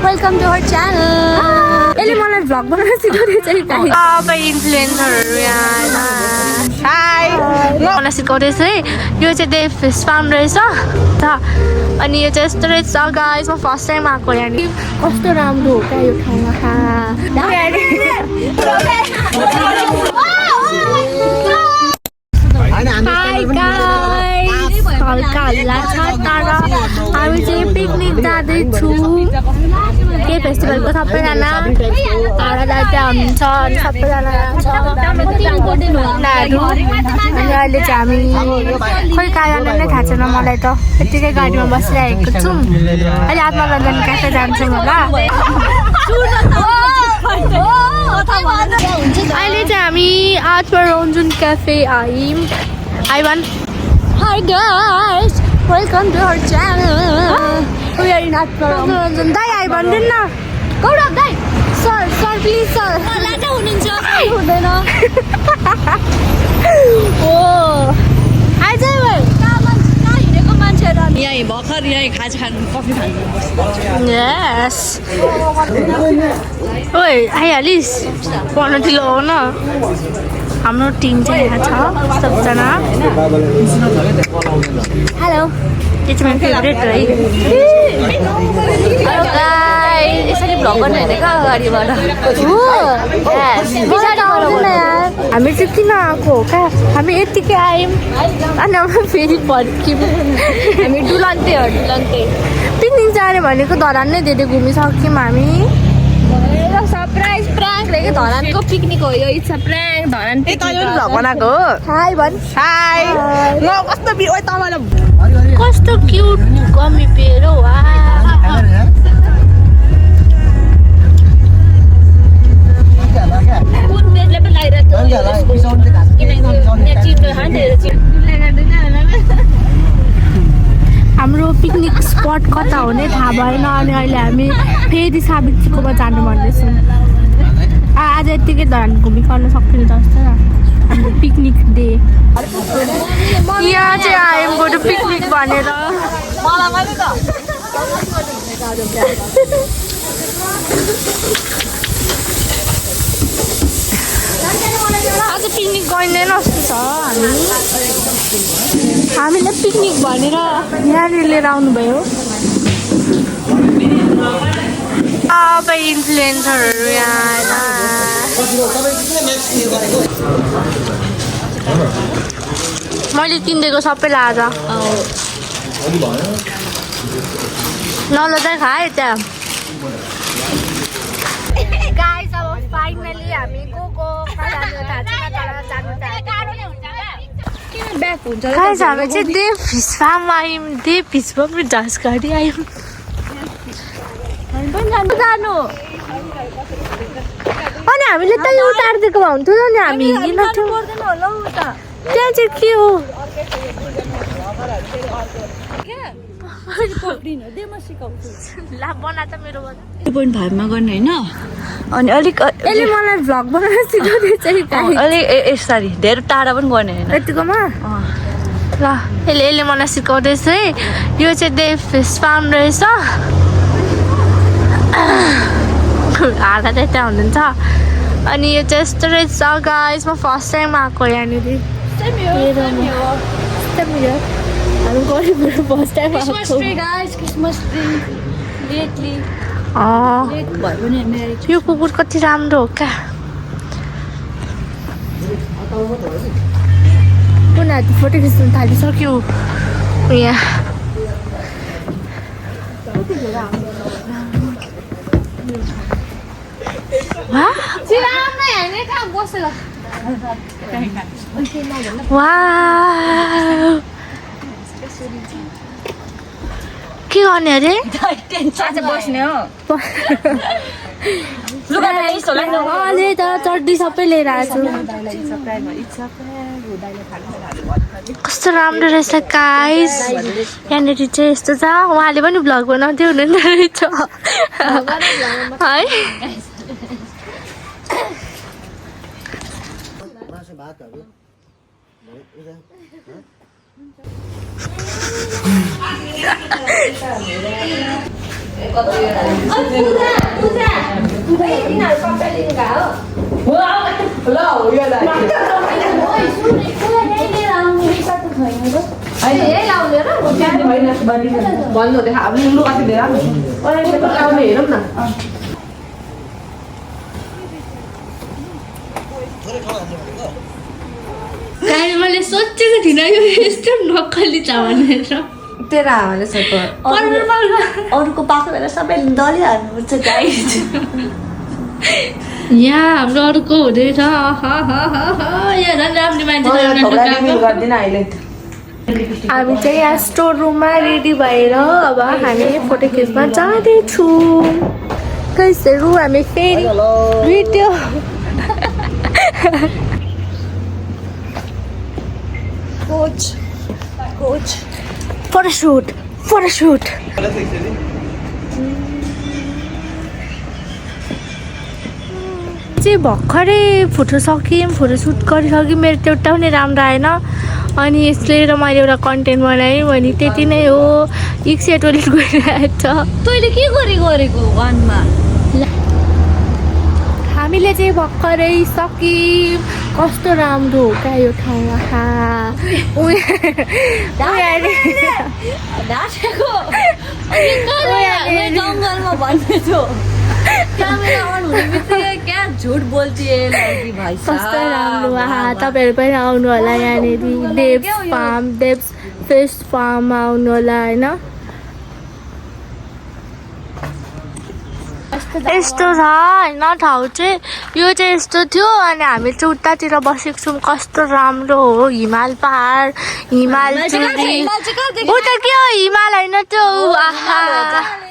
Welcome to our channel. यसले मलाई vlog बनाउन सिकाउँदै चाहिँ सबै इन्फ्लुएन्सरहरू यहाँ हाई मलाई सिकाउँदैछ है। यो चाहिँ देव फिस फार्म रहेछ अनि यो चाहिँ यस्तो रहेछ गाइस। म फर्स्ट टाइम आएको यहाँनिर। कस्तो राम्रो हो क्या यो ठाउँमा। हाई गाइस, हल्का हल्ला छ तर हामी चाहिँ पिकनिक जाँदैछौँ। के फेस्टिभलको सबैजना आएर त्यहाँ हुनुहुन्छ अनि सबैजना उनीहरू। अनि अहिले चाहिँ हामी खोइ कहाँ जानु नै थाहा छैन मलाई त। यत्तिकै गाडीमा बसिरहेको छौँ। अहिले आत्मरञ्जन क्याफे जान्छौँ होला। अहिले चाहिँ हामी आत्मरञ्जन क्याफे आयौँ। Ivan. Hi guys, welcome to our channel. We are in Atmaram. Dai Ivan din na. Gaurav dai. Sir, please sir. Laja hununcha. Hudaina. Oh. Ajay bhai. Ka hineko मान्छेहरु यही भर्खर यही खाजा खानु कफी खानु बस्नु। Yes. ओइ आइहालिस पढ्न ढिलो हो न। हाम्रो टिम चाहिँ यहाँ छ सबजना। हेलो, इट्स माई फेभरेट है। हेलो गाइस, यसरी भ्लग गर्नु होइन क्या अगाडिबाट। हामी चाहिँ किन आएको हो क्या? हामी यत्तिकै आयौँ अनि अब फेरि फर्क्यौँ। हामी डुलन्ते पिकनिक जाने भनेको धरान नै धेरै घुमिसक्यौँ हामी। सरप्राइज प्राङ्क रे धरानको पिकनिक हो यो। It's a prank Dharan picnic vlog बनाएको हो। हाई भन। हाई ल कस्तो ओइ तपाईलाई कस्तो क्युट गमी पेयर हो। कुन पेयरले पनि लाइरहेको हाम्रो पिकनिक स्पट कता हो नै थाहा भएन। अनि अहिले हामी फेरि सावित्रीकोमा जानु भन्दैछौँ। आज यत्तिकै धरान घुमिकर्न सक्छौँ जस्तो हाम्रो पिकनिक डे। यहाँ चाहिँ आयौँ बरु पिकनिक भनेर। आज पिकनिक गइँदैन जस्तो छ। हामीले पिकनिक भनेर यहाँनिर लिएर आउनुभयो सबै इन्फ्लुएन्सरहरू यहाँ। मैले किनिदिएको सबैलाई आज नलजाइ खाएँ त्यहाँ। गाइस अब फाइनली हामी गएको गाइस हामी चाहिँ देव फिस फार्म आयौँ। देव फिसमा पनि झाँस गाडी आयौँ। जानु अनि हामीले त उतारिदिएको भए हुन्थ्यो नि। हामी हिँड्दैनौँ त्यहाँ चाहिँ के हो? ला बना त मेरो 2.5 मा गर्ने होइन। अनि अलिक यसले मलाई भ्लग बनाउन सिकाउँदै चाहिँ अलिक यसरी धेरै टाढा पनि गर्ने होइन यतिकोमा। ल यसले मलाई सिकाउँदैछ है। यो चाहिँ देव फिस फार्म रहेछ। हाल्दा चाहिँ त्यहाँ हुनुहुन्छ। अनि यो चाहिँ यस्तो रहेछ गाइस। म फर्स्ट टाइम आएको यहाँनिर। यो कुकुर कति राम्रो हो क्या। उनीहरू फोटो खिच्नु थालिसक्यो यहाँ। के गर्ने अरे? बस्ने हो। अहिले त चड्डी सबै लिएर आएको छु। कस्तो राम्रो रहेछ गाइस। यहाँनिर चाहिँ यस्तो छ। उहाँले पनि भ्लग बनाउँदै हुनुहुँदो रहेछ है। भन्नु देखा अब लु कति लिएर लाउने हेरौँ न मैले सोचेको थिइनँ यो यस्तो नक्कली छ भनेर तेरा हावाले सको अरूको पाएको बेला सबै दलिहाल्नुपर्छ गाइस यहाँ हाम्रो अर्को हुँदैछ यहाँ झन् राम्रो मान्छे गर्दिन अहिले हामी चाहिँ यहाँ स्टोर रुममा रेडी भएर अब हामी फोटो खिच्न जाँदैछौँ कसहरू हामी फेरि भिडियो कोच फोटोसुट चाहिँ भर्खरै फोटोसुट गरिसक्यौँ मेरो त्यो एउटा पनि राम्रो आएन अनि यसले र मैले एउटा कन्टेन्ट बनाएँ भने त्यति नै हो इक्सिया टोइलेट गइरहेको छ तैँले के गरेको वानमा हामीले चाहिँ भर्खरै सक्यौँ कस्तो राम्रो हो क्या यो ठाउँ जङ्गलमा भन्दैछु क्यामेरा अन हुने बित्तिकै क्या झुट बोल्थेँ लड़की भाइ कस्तो राम्रो तपाईँहरू पनि आउनु होला यहाँनिर देव्स फिस फार्ममा आउनु होला होइन यस्तो छ होइन ठाउँ चाहिँ यो चाहिँ यस्तो थियो अनि हामी चाहिँ उतातिर बसेको छौँ कस्तो राम्रो हो हिमाल पहाड हिमाल चुरी उता के हो हिमाल होइन त्यो आहा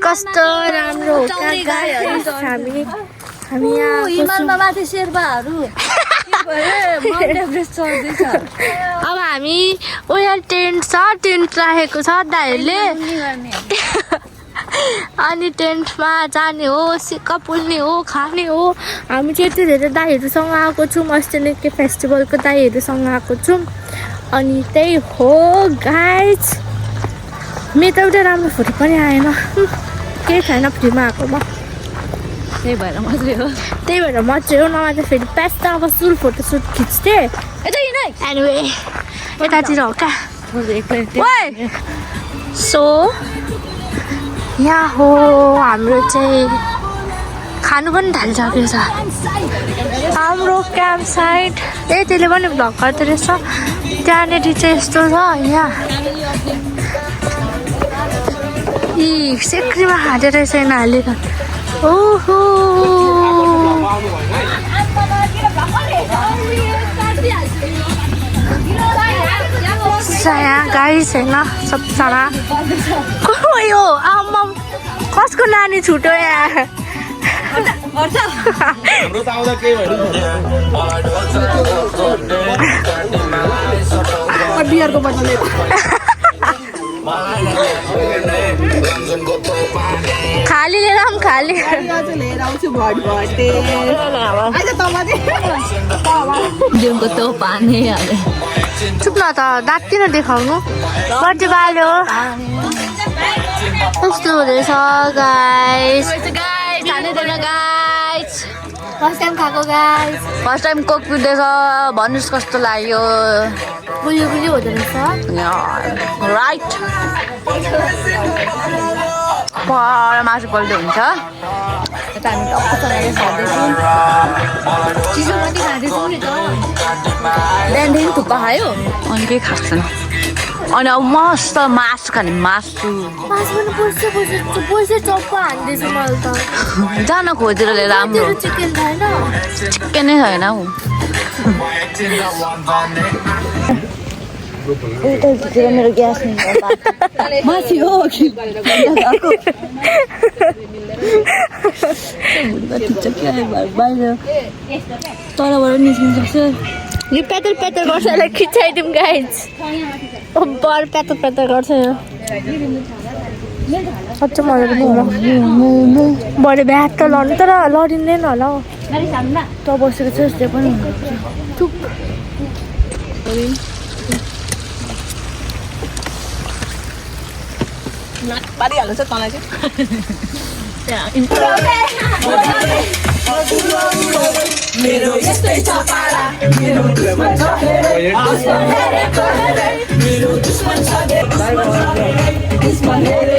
कस्तो राम्रो हो हामी यहाँ हिमालमा माथि शेर्पाहरू अब हामी उयो टेन्ट राखेको छ दाइहरूले अनि टेन्टमा जाने हो सिक्का पोल्ने हो खाने हो हामी चाहिँ यति धेरै दाइहरूसँग आएको छौँ अस्ति नै के फेस्टिभलको दाइहरूसँग आएको छौँ अनि त्यही हो गाइज मेरो त एउटा राम्रो फोटो पनि आएन केही छैन फ्रीमा आएको म त्यही भएर मात्रै हो नभए त फेरि प्यास त अब सुल फोटोसुट खिच्थेँ एनिवे यतातिर हो क्या सो यहाँ हो हाम्रो चाहिँ खानु पनि थालिसकेको छ हाम्रो क्याम्प साइट त्यसले पनि भ्लग गर्दो रहेछ त्यहाँनिर चाहिँ यस्तो छ यहाँ यी सेक्रीमा खाँदो रहेछ यिनीहरूले त ओहो यहाँ गाइस होइन सबजना को यो आमा कसको नानी छुट्यो यहाँ बिहारको बदले खाली लिएर आऊँ खाली लिएर आउँछु भटे दिउँको तो पानी हाले चुप न त दाँत किन देखाउनु बर्थडे बाल्यो कस्तो हुँदैछ गाइस फर्स्ट टाइम खाएको गाइस फर्स्ट टाइम कोक पिउँदैछ भन्नुहोस् कस्तो लाग्यो बुझ्यो हुँदो रहेछ राइट पर मासु पल्टो हुन्छ यता हामी टक्कसँगले खाँदैछौँ चिसो मात्रै खाँदैछौँ नि त बिहानदेखि थुक्पा खायो अनि केही खाएको छैन अनि अब मस्त मासु खाने मासु पैसा चप्पा हान्दैछु मैले त जान खोजेर लिएर राम्रो चिकन छैन चिकनै छैन हौ मेरो ग्यास माथि हो बाहिर तलबाट निस्किनु सक्छ यो प्यातर गर्छ यसलाई खिचाइदिउँ गाइज बर प्यातर गर्छ यो कस्तो मजाको बढी ब्याग त लड्नु तर लडिँदैन होला हौ त बसेको छ जस्तै पनि चुप पारिहाल्छ तँलाई चाहिँ मेरो यस्तै छ पारा मेरो दुश्मन छ मेरो दुश्मन छ